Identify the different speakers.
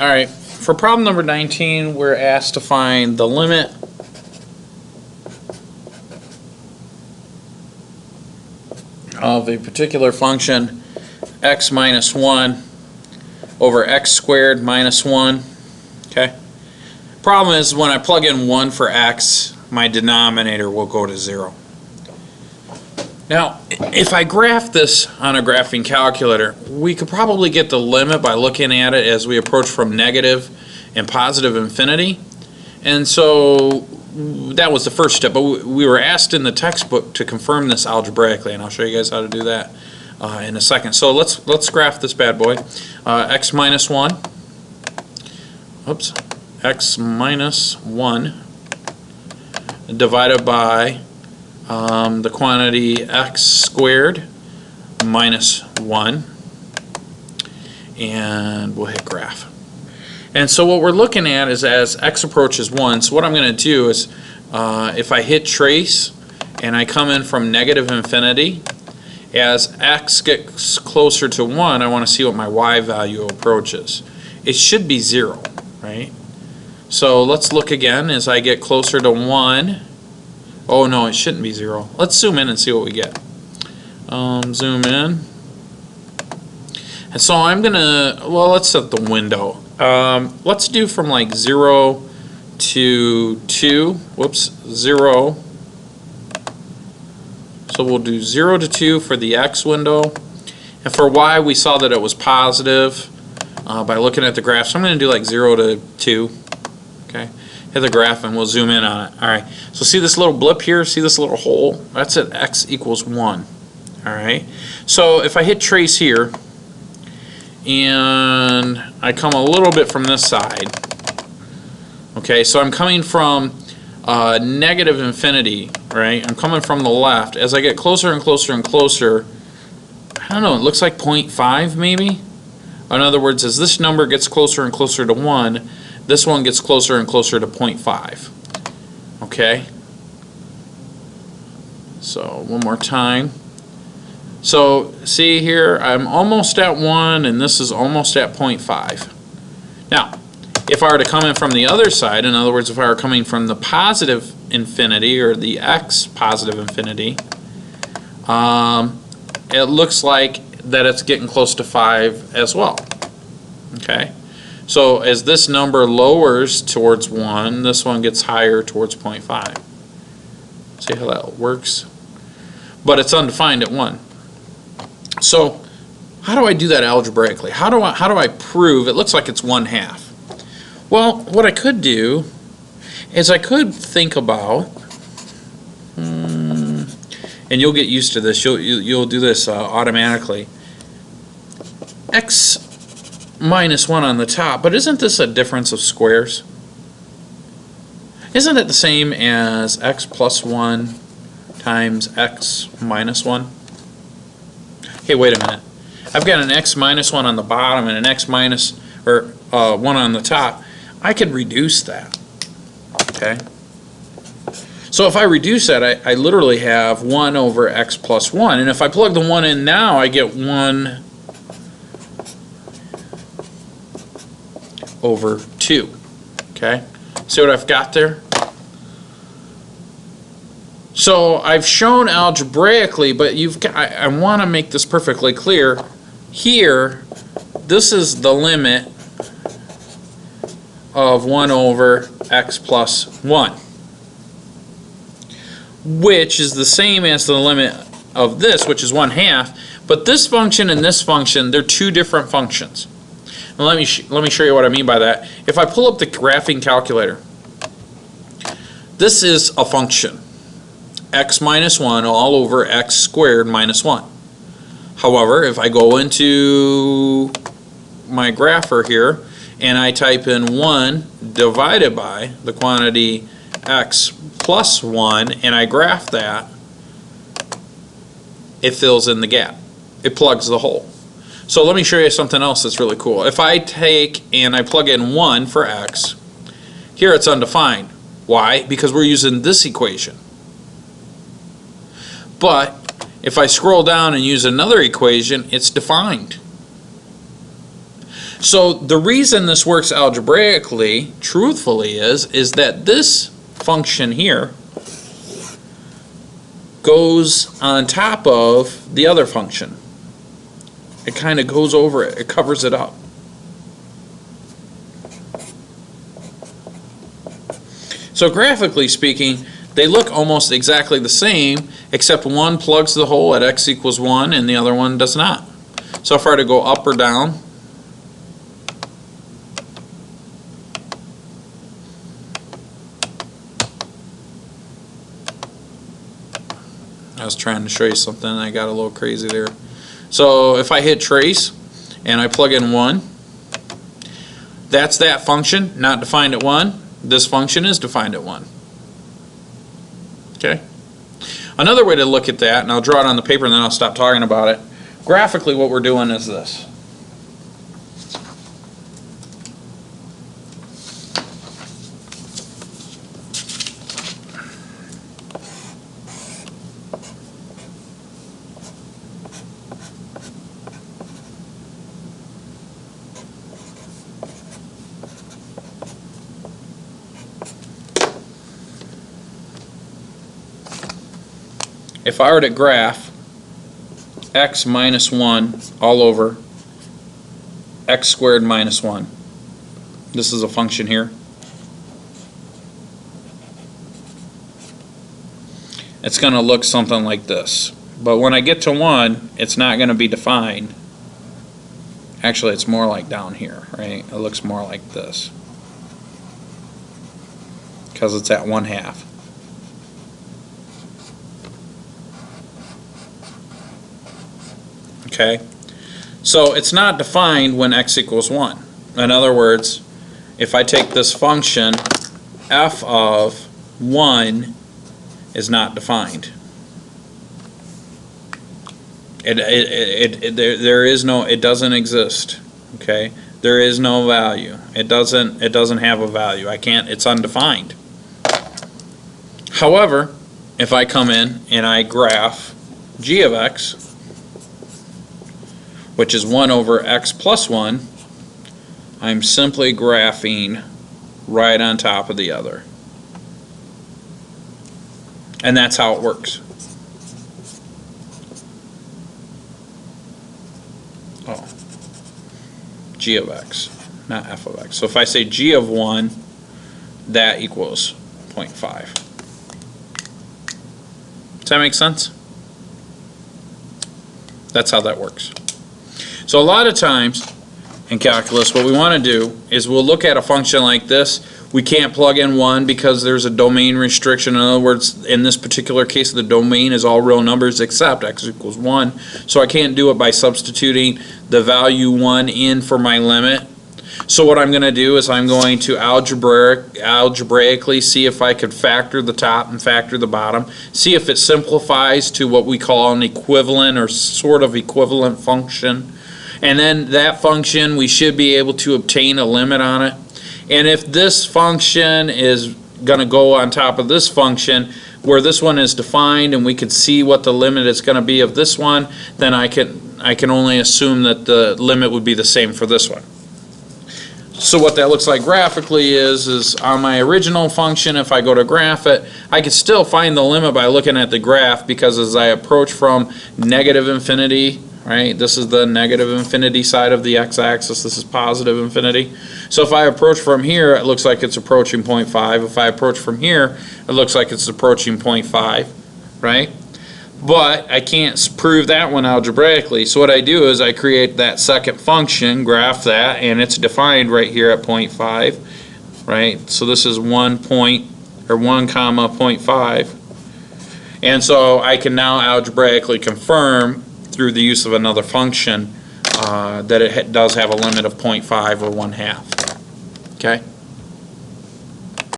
Speaker 1: Alright, for problem number 19, we're asked to find the limit of a particular function x minus 1 over x squared minus 1. Okay. Problem is, when I plug in 1 for x, my denominator will go to 0. Now, if I graph this on a graphing calculator, we could probably get the limit by looking at it as we approach from negative and positive infinity. And so that was the first step, but we were asked in the textbook to confirm this algebraically, and I'll show you guys how to do that in a second. So let's graph this bad boy. X minus 1, oops, x minus 1 divided by the quantity x squared minus 1, and we'll hit graph. And so what we're looking at is as x approaches 1, so what I'm going to do is if I hit trace and I come in from negative infinity, as x gets closer to 1, I want to see what my y value approaches. It should be 0, right? So let's look again as I get closer to 1. Oh no, it shouldn't be 0. Let's zoom in and see what we get. Zoom in. And so I'm gonna, well, let's set the window. Let's do from like 0 to 2. Whoops, 0. So we'll do 0 to 2 for the x window. And for y, we saw that it was positive by looking at the graph. So I'm going to do like 0 to 2. Okay. Hit the graph and we'll zoom in on it. Alright, so see this little blip here? See this little hole? That's at x equals 1. Alright, so if I hit trace here and I come a little bit from this side, okay, so I'm coming from negative infinity, right? I'm coming from the left. As I get closer and closer and closer, I don't know, it looks like 0.5 maybe? In other words, as this number gets closer and closer to 1, this one gets closer and closer to 0.5. Okay? So, one more time. So, see here, I'm almost at 1 and this is almost at 0.5. Now, if I were to come in from the other side, in other words, if I were coming from the positive infinity or the x positive infinity, it looks like that it's getting close to 5 as well. Okay? So as this number lowers towards 1, this one gets higher towards 0.5. See how that works? But it's undefined at 1. So how do I do that algebraically? How do I prove it looks like it's 1/2? Well, what I could do is I could think about, and you'll get used to this, you'll do this automatically, x minus 1 on the top, but isn't this a difference of squares? Isn't it the same as x plus 1 times x minus 1? Hey, wait a minute. I've got an x minus 1 on the bottom and an x minus, or 1 on the top. I could reduce that. Okay? So if I reduce that, I literally have 1 over x plus 1. And if I plug the 1 in now, I get 1 over 2. Okay? See what I've got there? So I've shown algebraically, but I want to make this perfectly clear. Here, this is the limit of 1 over x plus 1, which is the same as the limit of this, which is 1/2. But this function and this function, they're two different functions. And let me show you what I mean by that. If I pull up the graphing calculator, this is a function, x minus 1 all over x squared minus 1. However, if I go into my grapher here and I type in 1 divided by the quantity x plus 1 and I graph that, it fills in the gap. It plugs the hole. So let me show you something else that's really cool. If I take and I plug in 1 for x, here it's undefined. Why? Because we're using this equation. But if I scroll down and use another equation, it's defined. So the reason this works algebraically, truthfully, is that this function here goes on top of the other function. It kind of goes over it. It covers it up. So graphically speaking, they look almost exactly the same, except one plugs the hole at x equals 1 and the other one does not. So if I were to go up or down, I was trying to show you something and I got a little crazy there. So if I hit trace and I plug in 1, that's that function, not defined at 1. This function is defined at 1. Okay? Another way to look at that, and I'll draw it on the paper and then I'll stop talking about it. Graphically, what we're doing is this. If I were to graph x minus 1 all over x squared minus 1, this is a function here. It's going to look something like this. But when I get to 1, it's not going to be defined. Actually, it's more like down here, right? It looks more like this because it's at 1/2. Okay, so it's not defined when x equals 1. In other words, if I take this function, f of 1 is not defined. There is no, it doesn't exist. Okay, there is no value. It doesn't have a value. I can't. It's undefined. However, if I come in and I graph g of x, which is 1 over x plus 1, I'm simply graphing right on top of the other. And that's how it works. Oh, g of x, not f of x. So if I say g of 1, that equals 0.5. Does that make sense? That's how that works. So a lot of times in calculus, what we want to do is we'll look at a function like this. We can't plug in 1 because there's a domain restriction. In other words, in this particular case, the domain is all real numbers except x equals 1. So I can't do it by substituting the value 1 in for my limit. So what I'm going to do is I'm going to algebraically see if I could factor the top and factor the bottom. See if it simplifies to what we call an equivalent or sort of equivalent function. And then that function, we should be able to obtain a limit on it. And if this function is going to go on top of this function, where this one is defined and we can see what the limit is going to be of this one, then I can only assume that the limit would be the same for this one. So what that looks like graphically is on my original function, if I go to graph it, I can still find the limit by looking at the graph, because as I approach from negative infinity, right, this is the negative infinity side of the x-axis, this is positive infinity. So if I approach from here, it looks like it's approaching 0.5. If I approach from here, it looks like it's approaching 0.5, right? But I can't prove that one algebraically. So what I do is I create that second function, graph that, and it's defined right here at 0.5, right? So this is 1 comma 0.5. And so I can now algebraically confirm through the use of another function that it does have a limit of 0.5 or 1/2. Okay?